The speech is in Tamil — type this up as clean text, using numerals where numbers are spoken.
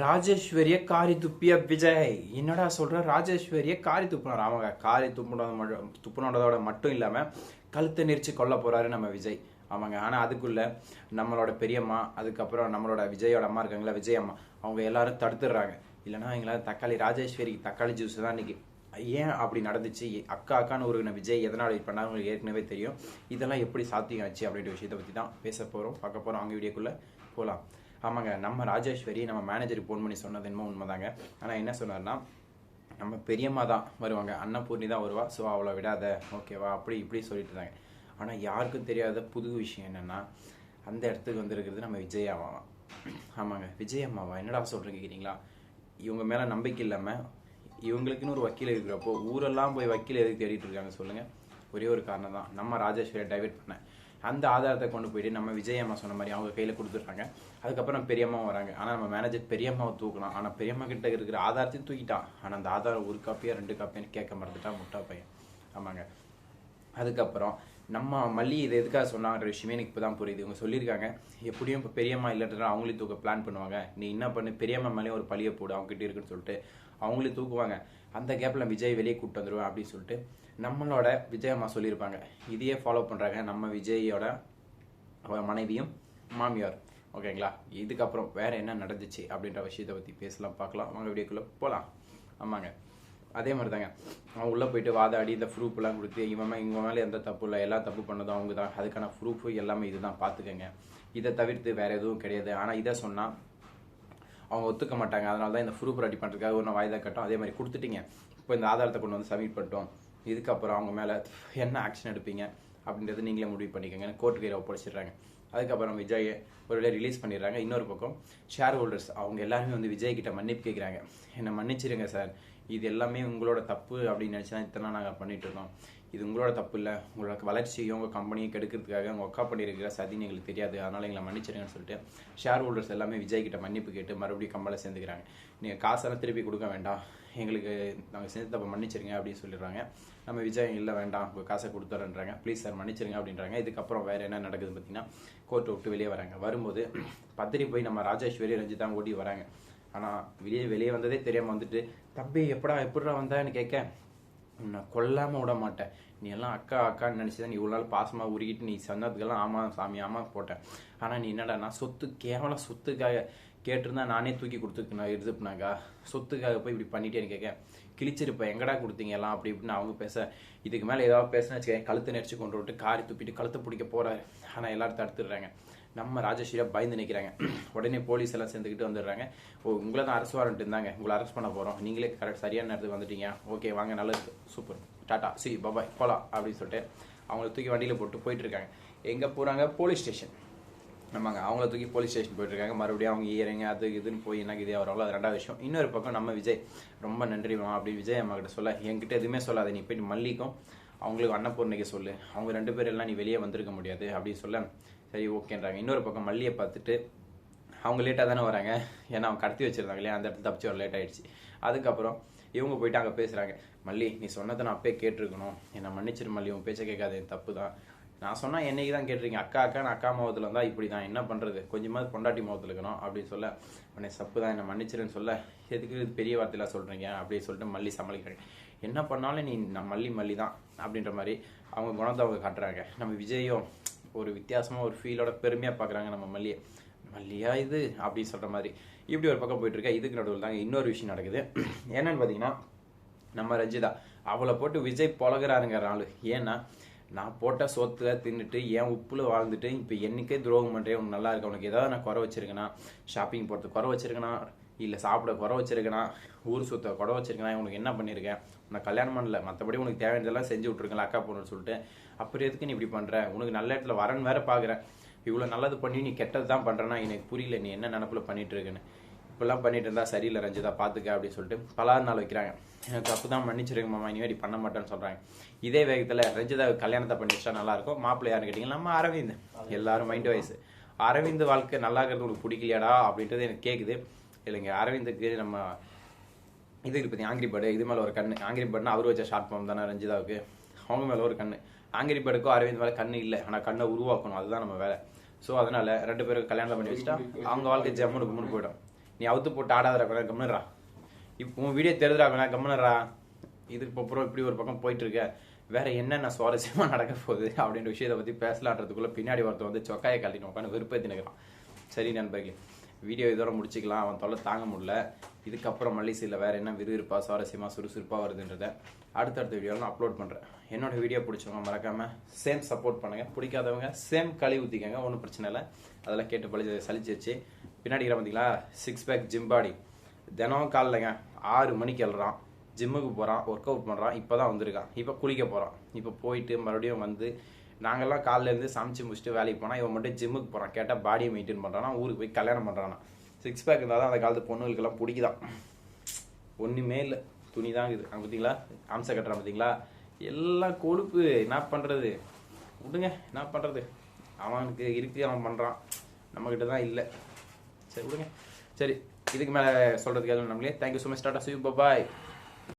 ராஜேஸ்வரிய காரி துப்பிய விஜய். என்னடா சொல்ற? ராஜேஸ்வரிய காரி துப்புனார். ஆமாங்க, காரி துப்புனோட மட்டும் இல்லாம கழுத்தை நெரிச்சு கொல்ல போறாரு நம்ம விஜய். ஆமாங்க. ஆனா அதுக்குள்ள நம்மளோட பெரியம்மா, அதுக்கப்புறம் நம்மளோட விஜயோட அம்மா இருக்காங்களா, விஜய் அம்மா, அவங்க எல்லாரும் தடுத்துடுறாங்க. இல்லைன்னா எங்களால் தக்காளிக்கு தக்காளி ஜூஸ் தான் இன்னைக்கு. ஏன் அப்படி நடந்துச்சு? அக்கான்னு ஒரு விஜய் எதனால் வெயிட் பண்ணால் உங்களுக்கு ஏற்கனவே தெரியும். இதெல்லாம் எப்படி சாத்தியம் ஆச்சு அப்படின்ற விஷயத்தை பற்றி தான் பேச போகிறோம், பார்க்க போகிறோம். அவங்க வீடியோக்குள்ளே போகலாம். ஆமாங்க, நம்ம ராஜேஸ்வரி நம்ம மேனேஜருக்கு ஃபோன் பண்ணி சொன்னது என்னமோ உண்மைதாங்க. ஆனால் என்ன சொன்னார்னா, நம்ம பெரியம்மா தான் வருவாங்க, அன்னபூர்ணி தான் வருவா, ஸோ அவளை விடாத, ஓகேவா, அப்படி இப்படி சொல்லிட்டு இருந்தாங்க. ஆனால் யாருக்கும் தெரியாத புது விஷயம் என்னென்னா, அந்த இடத்துக்கு வந்துருக்கிறது நம்ம விஜய் அம்மாவா. ஆமாங்க, விஜய் அம்மாவா. என்னடா சொல்கிறேன் கேட்குறீங்களா? இவங்க மேலே நம்பிக்கை இல்லாமல் இவங்களுக்குன்னு ஒரு வக்கீல் இருக்கிறப்போ ஊரெல்லாம் போய் வக்கீல் எதுக்கு தேடிட்டு இருக்காங்க சொல்லுங்கள்? ஒரே ஒரு காரணம் தான், நம்ம ராஜேஸ்வரியை டைவெர்ட் பண்ண. அந்த ஆதாரத்தை கொண்டு போயிட்டு நம்ம விஜய் அம்மா சொன்ன மாதிரி அவங்க கையில் கொடுத்துட்றாங்க. அதுக்கப்புறம் பெரியம்மாவும் வராங்க. ஆனால் நம்ம மேனேஜர் பெரியம்மாவை தூக்கலாம். ஆனால் பெரியம்மா கிட்ட இருக்கிற ஆதாரத்தையும் தூக்கிட்டான். ஆனால் அந்த ஆதாரம் ஒரு காப்பியா 2 காப்பியான்னு கேட்க மறந்துட்டான் முட்டா பையன். ஆமாங்க. அதுக்கப்புறம் நம்ம மல்லி இதை எதுக்காக சொன்னாங்கிற விஷயமே எனக்கு இப்போ தான் புரியுது. இவங்க சொல்லியிருக்காங்க, எப்படியும் இப்போ பெரியம்மா இல்லைன்றா அவங்களையும் தூக்க பிளான் பண்ணுவாங்க. நீ என்ன பண்ணு, பெரியம்மா மேலேயும் ஒரு பழியை போடு அவங்ககிட்ட இருக்குன்னு சொல்லிட்டு அவங்களையும் தூக்குவாங்க. அந்த கேப்பில் விஜய் வெளியே கூப்பிட்டு வந்துடுவேன் அப்படின்னு சொல்லிட்டு நம்மளோட விஜய் அம்மா சொல்லியிருப்பாங்க. இதையே ஃபாலோ பண்ணுறாங்க நம்ம விஜயோட மனைவியும் மாமியார். ஓகேங்களா? இதுக்கப்புறம் வேற என்ன நடந்துச்சு அப்படின்ற விஷயத்தை பற்றி பேசலாம், பார்க்கலாம். அவங்க வீடியோக்குள்ளே போகலாம். ஆமாங்க, அதே மாதிரி தாங்க. அவங்க உள்ளே போயிட்டு வாதாடி இந்த ப்ரூஃப்லாம் கொடுத்து இவங்க மேலே எந்த தப்பு இல்லை, எல்லாம் தப்பு பண்ணதும் அவங்க தான், அதுக்கான ப்ரூஃபு எல்லாமே இதுதான், பார்த்துக்கங்க, இதை தவிர்த்து வேறு எதுவும் கிடையாது. ஆனால் இதை சொன்னால் அவங்க ஒத்துக்க மாட்டாங்க. அதனால தான் இந்த ப்ரூஃப் ரெடி பண்ணுறதுக்காக ஒரு வாய்தா கட்டும். அதே மாதிரி கொடுத்துட்டீங்க, இப்போ இந்த ஆதாரத்தை கொண்டு வந்து சப்மிட் பண்ணிட்டோம், இதுக்கப்புறம் அவங்க மேலே என்ன ஆக்ஷன் எடுப்பீங்க அப்படின்றது நீங்களே முடிவு பண்ணிக்கோங்க. கோர்ட்டு கையில் ஒப்படைச்சிடுறாங்க. அதுக்கப்புறம் விஜயை ஒரு வேளை ரிலீஸ் பண்ணிடுறாங்க. இன்னொரு பக்கம் ஷேர் ஹோல்டர்ஸ் அவங்க எல்லாருமே வந்து விஜய் கிட்ட மன்னிப்பு கேட்குறாங்க. என்னை மன்னிச்சிருங்க சார், இது எல்லாமே உங்களோட தப்பு அப்படின்னு நினச்சி தான் இத்தனை நாங்கள் பண்ணிட்டு இருக்கோம். இது உங்களோட தப்பு இல்லை, உங்களோட வளர்ச்சியும் உங்கள் கம்பெனியை கெடுக்கிறதுக்காக உங்கள் ஒக்கா பண்ணியிருக்கிற சதின்னு எங்களுக்கு தெரியாது, அதனால் எங்களை மன்னிச்சிருங்கன்னு சொல்லிட்டு ஷேர் ஹோல்டர்ஸ் எல்லாமே விஜய் கிட்ட மன்னிப்பு கேட்டு மறுபடியும் கம்பெனியில் சேர்ந்துக்கிறாங்க. நீங்கள் காசெல்லாம் திருப்பி கொடுக்க வேண்டாம், எங்களுக்கு நாங்கள் செஞ்சு தப்பை மன்னிச்சிருங்க அப்படின்னு சொல்லிடுறாங்க. நம்ம விஜய் இல்லை வேண்டாம், உங்கள் காசை கொடுத்துறேன்றாங்க. ப்ளீஸ் சார் மன்னிச்சிருங்க அப்படின்றாங்க. இதுக்கப்புறம் வேறு என்ன நடக்குது பார்த்தீங்கன்னா, கோர்ட்டை விட்டு வெளியே வராங்க. வரும்போது பத்திரி போய் நம்ம ராஜேஸ்வரி ரஞ்சிதா ஓடி வராங்க. ஆனால் வெளியே வந்ததே தெரியாமல் வந்துட்டு, தம்பி எப்படா வந்தான்னு கேட்க, உன்னை கொல்லாமல் விட மாட்டேன், நீ எல்லாம் அக்கான்னு நினச்சி தான் நீ இவ்வளோ நாள் பாசமாக உருகிட்டு நீ சொன்னதுக்கெல்லாம் ஆமாம் சாமி ஆமாம் போட்டேன். ஆனால் நீ என்னடா, நான் கேவலம் சொத்துக்காக கேட்டிருந்தா நானே தூக்கி கொடுத்துருக்கேன் எடுத்துப்பினாக்கா, சொத்துக்காக போய் இப்படி பண்ணிட்டேன்னு கேட்க, கிழிச்சிருப்பேன், எங்கடா கொடுத்தீங்க எல்லாம் அப்படி இப்படின்னு அவங்க பேச, இதுக்கு மேலே ஏதாவது பேசுனா வச்சுக்கேன் கழுத்தை நெரிச்சு கொண்டு விட்டு காரி துப்பிட்டு கழுத்தை பிடிக்க போகிறாரு. ஆனால் எல்லாரும் தடுத்துடுறாங்க. நம்ம ராஜேஸ்வரியா பயந்து நிற்கிறாங்க. உடனே போலீஸ் எல்லாம் சேர்ந்துக்கிட்டு வந்துடுறாங்க. உங்களை தான் அரெஸ்ட் வாரண்ட் இருந்தாங்க, உங்களை அரெஸ்ட் பண்ண போகிறோம், நீங்களே கரெக்ட் சரியான நேரத்துக்கு வந்துட்டீங்க, ஓகே வாங்க, நல்லது, சூப்பர், டாட்டா, சி பாபாய், போகலாம் அப்படின்னு சொல்லிட்டு அவங்கள தூக்கி வண்டியில் போட்டு போயிட்டு இருக்காங்க. எங்கே போகிறாங்க? Police station. ஆமாங்க, அவங்கள தூக்கி போலீஸ் ஸ்டேஷன் போயிட்டுருக்காங்க. மறுபடியும் அவங்க ஏறிங்க அது இதுன்னு போய் எனக்கு இதே வரவங்களோ, அது 2வது விஷயம். இன்னொரு பக்கம் நம்ம விஜய் ரொம்ப நன்றிமா அப்படி விஜய் அம்மா கிட்ட சொல்ல, என்கிட்ட எதுவுமே சொல்லாத, நீ போயிட்டு மல்லிக்கும் அவங்களுக்கு அன்னபூர்ணிக்கு சொல்லு, அவங்க 2 பேர் எல்லாம் நீ வெளியே வந்திருக்க முடியாது அப்படின்னு சொல்ல, சரி ஓகேன்றாங்க. இன்னொரு பக்கம் மல்லியை பார்த்துட்டு அவங்க லேட்டாக தானே வராங்க, ஏன்னா அவங்க கடத்தி வச்சிருந்தாங்க இல்லையா, அந்த இடத்துல தப்பிச்சு வர லேட் ஆகிடுச்சு. அதுக்கப்புறம் இவங்க போயிட்டு அங்கே பேசுகிறாங்க, மல்லி நீ சொன்னதை நான் அப்பயே கேட்டிருக்கணும், என்னை மன்னிச்சிரு மல்லி, உன் பேச்சை கேட்காது, தப்பு தான், நான் சொன்னால் என்னைக்கு தான் கேட்டிருக்கீங்க, அக்கான்னு அக்கா முகத்தில் இருந்தால் இப்படி தான், என்ன பண்ணுறது, கொஞ்சமாவது பொண்டாட்டி முகத்தில் இருக்கணும் அப்படின்னு சொல்ல, உன்னை தப்பு தான், என்னை மன்னிச்சிருன்னு சொல்ல, எதுக்கு இது பெரிய வார்த்தையெல்லாம் சொல்கிறீங்க அப்படின்னு சொல்லிட்டு மல்லி சமாளிக்கிறாங்க. என்ன பண்ணாலும் நீ நான் மல்லி தான் அப்படின்ற மாதிரி அவங்க குணத்தை அவங்க காட்டுறாங்க. நம்ம விஜயும் ஒரு வித்தியாசமாக ஒரு ஃபீலோட பெருமையாக பார்க்குறாங்க நம்ம மல்லியா இது அப்படின்னு சொல்கிற மாதிரி. இப்படி ஒரு பக்கம் போயிட்டு இருக்கா. இதுக்கு நடுவில் தாங்க இன்னொரு விஷயம் நடக்குது. என்னன்னு பார்த்தீங்கன்னா, நம்ம ரஞ்சிதா அவளை போட்டு விஜய் பொழகிறாருங்கிற நாள். ஏன்னா, நான் போட்ட சோத்துல தின்னுட்டு என் உப்புல வாழ்ந்துட்டு இப்போ என்னைக்கே துரோகம் பண்ணுறேன், உனக்கு நல்லா இருக்கு, உனக்கு ஏதாவது நான் குறை வச்சிருக்கேனா, ஷாப்பிங் போகிறதுக்கு குறை வச்சிருக்கேனா, இல்லை சாப்பிட குறை வச்சிருக்கேனா, ஊர் சுத்த குறை வச்சிருக்கேனா, உனக்கு என்ன பண்ணியிருக்கேன், உனக்கு கல்யாணம் பண்ணல, மற்றபடி உனக்கு தேவையானதெல்லாம் செஞ்சு விட்ருக்கேன் அக்கா பொண்ணுன்னு சொல்லிட்டு, அப்புறம் எதுக்கு நீ இப்படி பண்ணுற, உனக்கு நல்ல இடத்துல வரன்னு வேற பார்க்குறேன், இவ்வளோ நல்லது பண்ணி நீ கெட்டது தான் பண்ணுறேன்னா எனக்கு புரியல, நீ என்ன நினப்பில் பண்ணிட்டு இருக்குன்னு, இப்பெல்லாம் பண்ணிட்டு இருந்தா சரியில்லை ரஞ்சிதா, பார்த்துக்க அப்படின்னு சொல்லிட்டு பலாறு நாள் வைக்கிறாங்க. எனக்கு தப்பு தான், மன்னிச்சிருங்க மாமா, இனிமேல் பண்ண மாட்டேன்னு சொல்கிறாங்க. இதே வேகத்தில் ரஞ்சிதா கல்யாணத்தை பண்ணி வச்சா நல்லாயிருக்கும். மாப்பிள்ளை யாருன்னு கேட்டிங்கன்னா நம்ம அரவிந்த். எல்லாரும் மைண்ட் வயசு அரவிந்த் வாழ்க்கை நல்லா இருக்கிறது உங்களுக்கு பிடிக்கலையாடா அப்படின்றது எனக்கு கேட்குது. இல்லைங்க, அரவிந்துக்கு நம்ம இதுக்கு பற்றி ஆங்கிரி பேர்டு இது மேலே ஒரு கண்ணு, ஆங்கிரி பேர்டுனா அவர் வச்ச ஷார்ட் ஃபார்ம் தானே ரஞ்சிதாவுக்கு, அவங்க மேலே ஒரு கண்ணு. ஆங்கிரி பேர்டுக்கும் அரவிந்த் மேலே கண்ணு இல்லை, ஆனால் கண்ணை உருவாக்கணும், அதுதான் நம்ம வேலை. ஸோ அதனால் 2 பேருக்கு கல்யாணம் பண்ணி வச்சுட்டா அவங்க வாழ்க்கை ஜம்முன்னு கும்முன்னு போயிடும். நீ அவுத்து போட்டு ஆடாதரா கொஞ்சம் கம்முனுறா. இப்போ உன் வீடியோ தெரியுதுடா கொஞ்சம் கம்முனுறா. இதுக்கு அப்புறம் இப்படி ஒரு பக்கம் போயிட்டு இருக்க, வேற என்னென்ன சுவாரஸ்யமாக நடக்க போகுது அப்படின்ற விஷயத்தை பற்றி பேசலான்றதுக்குள்ள பின்னாடி ஒருத்தர் வந்து சொக்காயை கழட்டிட்டு உட்காந்து விருப்பத்தி நிற்கிறான். சரி நண்பர்களே, வீடியோ இதோட முடிச்சிக்கலாம். அவன் தொல்லை தாங்க முடியல. இதுக்கப்புறம் மல்லிசையில் வேறு என்ன விறுவிறுப்பாக சுவாரஸ்யமாக சுறுசுறுப்பாக வருதுன்றதை அடுத்தடுத்த வீடியோவில் நான் அப்லோட் பண்ணுறேன். என்னோட வீடியோ பிடிச்சவங்க மறக்காமல் சேம் சப்போர்ட் பண்ணுங்கள், பிடிக்காதவங்க சேம் களி ஊற்றிக்கங்க, ஒன்றும் பிரச்சனை இல்லை. அதெல்லாம் கேட்டு சலிச்சு வச்சு பின்னாடி பார்த்தீங்களா 6 பேக் ஜிம் பாடி. தினம் காலைலங்க 6 மணிக்கு எழுறான், ஜிம்முக்கு போகிறான், ஒர்க் அவுட் பண்ணுறான். இப்போ தான் வந்திருக்கான், இப்போ குளிக்க போகிறான். இப்போ போயிட்டு மறுபடியும் வந்து நாங்கள்லாம் காலையிலேருந்து சமைச்சு முடிச்சுட்டு வேலைக்கு போனால் இவன் மட்டும் ஜிம்முக்கு போகிறான். கேட்டால் பாடியை மெயின்டைன் பண்ணுறானா, ஊருக்கு போய் கல்யாணம் பண்ணுறானா. 6 பேக் இருந்தால் தான் அந்த காலத்து பொண்ணுகளுக்கெல்லாம் பிடிக்குதான். ஒன்றுமே இல்லை, துணி தான் இருக்குது. அங்கே பார்த்தீங்களா அம்சை கட்டுறான் பார்த்தீங்களா, எல்லாம் கொழுப்பு. என்ன பண்ணுறது, விடுங்க, என்ன பண்ணுறது. அவனுக்கு இருக்குது, அவன் பண்ணுறான், நம்மக்கிட்ட தான் இல்லை. சரி விடுங்க. சரி, இதுக்கு மேலே சொல்கிறதுக்கு எதுவும் நம்மளே. Thank you so much. Tata, see you, bye bye.